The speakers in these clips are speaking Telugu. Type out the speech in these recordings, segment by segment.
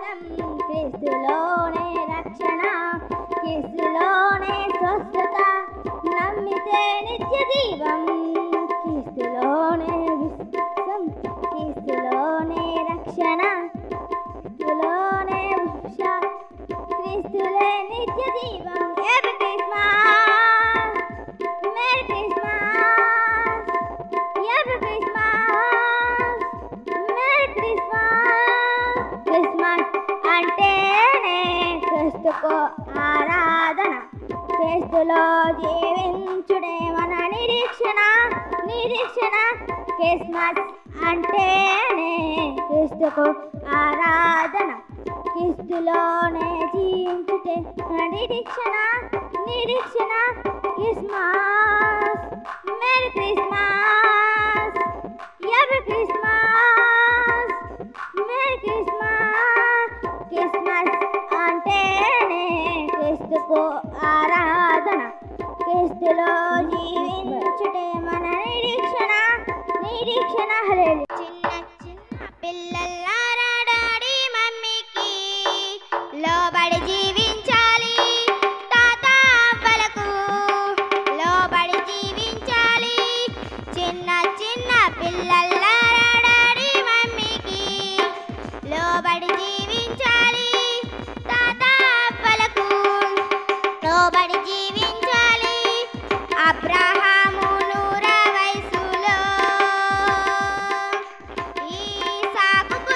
జీవం క్రీస్తులోనే రక్షణ క్రీస్తులోనే స్వస్థత నమ్మితే నిత్య జీవం క్రీస్తులోనే విశ్వాసం క్రీస్తులోనే రక్షణ క్రీస్తులోనే క్రీస్తులే నిత్య జీవం. Happy Christmas, merry Christmas, happy Christmas, merry Christmas. Christmas అంటేనే క్రీస్తుకు ఆరాధన క్రీస్తులో జీవించుడే మన నిరీక్షణ నిరీక్షణ. క్రిస్మస్ అంటేనే క్రీస్తుకు ఆరాధన క్రీస్తులోనే జీవించుటే మన నిరీక్షణ నిరీక్షణ. Christmas, merry Christmas, happy Christmas, merry Christmas. Christmas అంటేనే క్రీస్తుకు ఆరాధన క్రీస్తులో జీవించుటే మన నిరీక్షణ నిరీక్షణ. హల్లెలూయా. చిన్న చిన్న పిల్లలారా డాడీ మమ్మీకి లోబడి జీవించాలి తాత అవ్వలకు లోబడి జీవించాలి. చిన్న చిన్న పిల్లలారా డాడీ మమ్మీకి లోబడి జీవించాలి తాత అవ్వలకు లోబడి జీవించాలి. అబ్రహాము 100 వయసులో ఈసాకుకు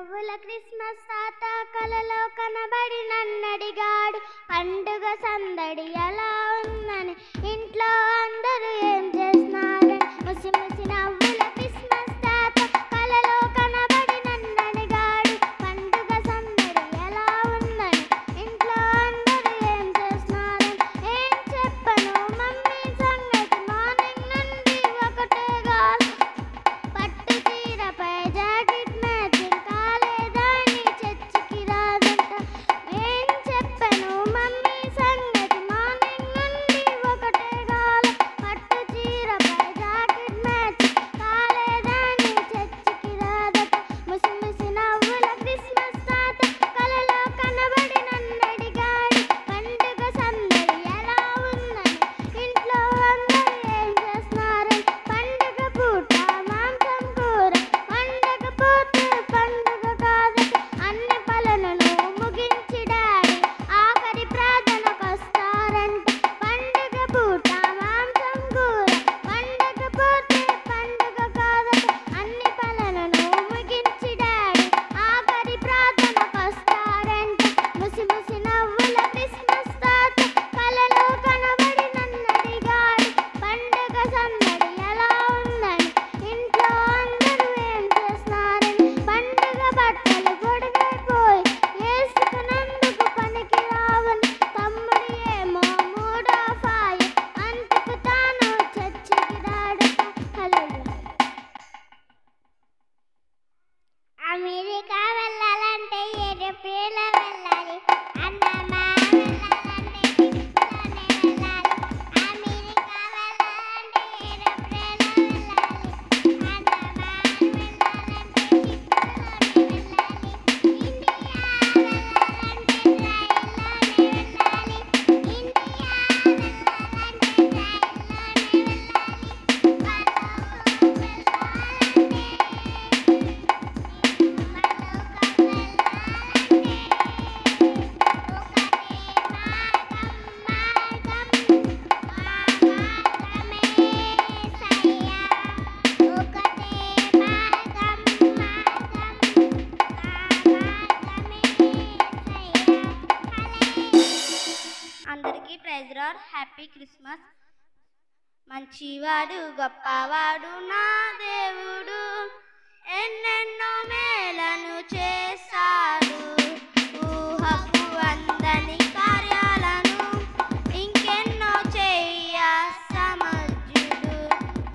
నవ్వుల క్రిస్మస్ తాత కలలో కనబడి నన్నడిగాడు పండుగ సందడి ఎలా ఉందని ఇంట్లో అందరూ ఏం చేస్తున్నారు ముసి ముసి నవ్వుల క్రిస్మస్ తాత కలలో కనబడి నన్నడిగాడు పండుగ సందడి ఎలా ఉందని ఇంట్లో అందరూ ఏం చేస్తున్నారు ఏం చెప్పను మమ్మీ సంగతి మార్నింగ్ నుండి ఒకటే గాలి పట్టు చీరపై జాకెట్ మ్యాచింగ్ కాలేదని చర్చికి రాదంట ఏం చెప్పను మమ్మీ సంగతి మార్నింగ్ నుండి ఒకటే గాలి పట్టు చీరపై జాకెట్ మ్యాచింగ్ కాలేదని చర్చికి రాదట ముసి ముసి నవ్వుల క్రిస్మస్ తాత కలలో కనబడి నన్నడిగాడు పండుగ సందడి ఎలా ఉందని ఇంట్లో అందరూ ఏం చేస్తున్నారని పండుగ పూట మాంసం కూర వండకపోతే పండుగ కాదట అన్ని పనులను ముగించి డాడీ ఆఖరి ప్రార్థనకొస్తారంట పండుగ పూట మాంసం కూర వండకపోతే పండుగ కాదట అన్ని పనులను ముగించి డాడీ ఆఖరి ప్రార్థనకొస్తారంట ముసి ముసి నవ్వుల క్రిస్మస్ తాత కలలో కనబడి నన్నడిగాడు పండుగ సందడి ఎలా ఉందని ఇంట్లో అందరూ ఏం చేస్తున్నారని పండుగ బట్టలు పొడిగైపోయి వేసుకున్నందుకు పనికి రావని తమ్ముడు ఏమో మూడో ఫాయి అందుకు తాను చర్చికి రాడట హల్లెలూయా అమెరికా వెళ్ళాలంటే ఏరోప్లేన్లో వెళ్ళాలి అన్నమా వెళ్ళాలంటే షిప్లోనే వెళ్ళాలి అమెరికా వెళ్ళాలంటే ఏరోప్లేన్లో వెళ్ళాలి అన్నమా వెళ్ళాలంటే షిప్లోనే వెళ్ళాలి ఇండియా వెళ్ళాలంటే ట్రైన్లోనే వెళ్ళాలి ఇండియా వెళ్ళాలంటే ట్రైన్లోనే వెళ్ళాలి పరలోకం వెళ్ళాలంటే అందరికీ ప్రైజ్ లార్డ్ హ్యాపీ క్రిస్మస్ మంచివాడు గొప్పవాడు నా దేవుడు ఎన్నెన్నో మేలను చేశాడు ఊహకు అందని కార్యాలను ఇంకెన్నో చెయ్య సమర్థుడు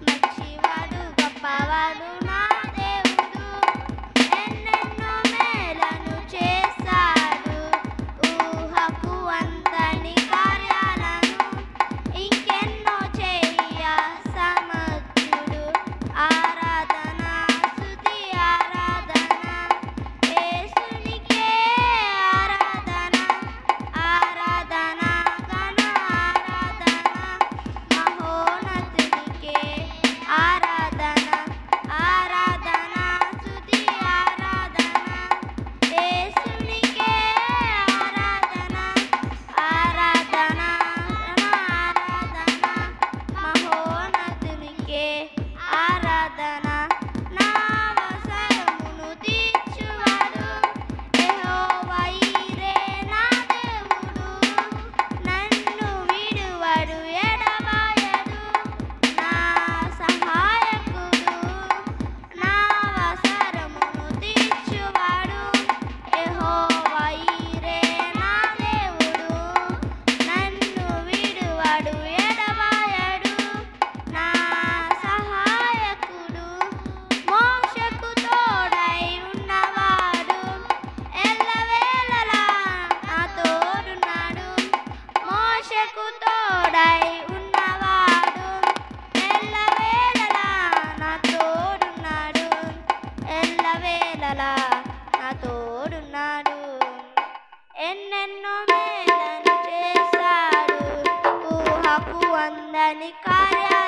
మంచివాడు గొప్పవాడు నా దేవుడు ఎన్నెన్నో మేలను చేశాడు ఊహకు అందని కార్యాలను ఇంకెన్నో చెయ్య సమర్థుడు ఆరాధన స్తుతి ఆరాధన యేసునికే ఆరాధన ఆరాధన ఘన ఆరాధన మహోన్నతునికే ఆరాధన ఆరాధన స్తుతి ఆరాధన యేసునికే ఆరాధన ఆరాధన ఘన ఆరాధన మహోన్నతునికే ఆరాధన నా అవసరమును తీర్చువాడు యెహోవా ఈరే నా దేవుడు నన్ను విడువడు ఎడబాయడు నా సహాయకుడు నా అవసరమును తీర్చువాడు యెహోవా ఈరే నా దేవుడు నన్ను విడువడు ఎడబాయడు నా సహాయకుడు మోషకు తోడై ఉన్నవాడు ఎల్లవేళలా నా తోడున్నాడు మోషకు తోడై ఉన్నవాడు ఎల్లవేళలా నా తోడున్నాడు ఎల్లవేళలా నా తోడున్నాడు ఎన్నెన్నో మేలను చేశాడు ఊహకు అందని కార్యాలు